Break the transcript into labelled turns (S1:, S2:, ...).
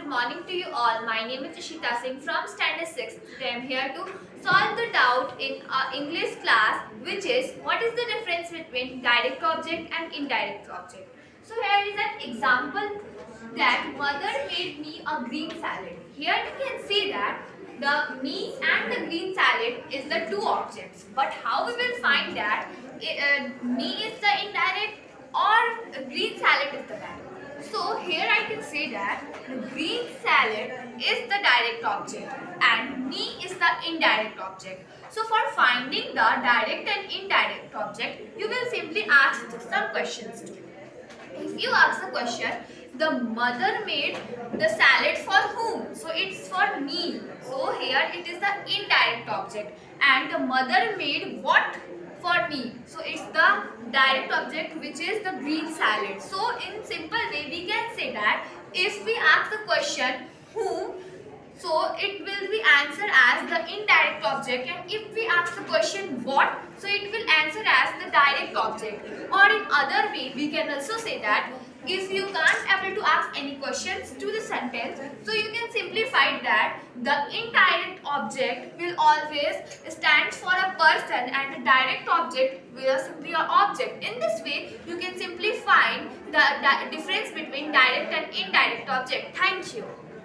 S1: morning to you all. My name is Ishita Singh from Standard 6. Today I am here to solve the doubt in our English class, which is what is the difference between direct object and indirect object. So here is an example that mother made me a green salad. Here you can see that the me and the green salad is the two objects. But how we will find that me is the indirect or green salad is the direct? So here I can say that the green salad is the direct object and me is the indirect object. So for finding the direct and indirect object, you will simply ask some questions to it. If you ask the question, the mother made the salad for whom? So it's for me. So here it is the indirect object. And the mother made what for me? So it's the direct object, which is the green salad. So in simple way we can say that if we ask the question whom, so it will be answered as the indirect object, and if we ask the question what, so it will answer as the direct object. Or in other way we can also say that if you can't able to ask any questions to the sentence, so you can simplify that the indirect object will always stand for a person and the direct object will simply an object. In this way you can simply find the difference between direct and indirect object. Thank you.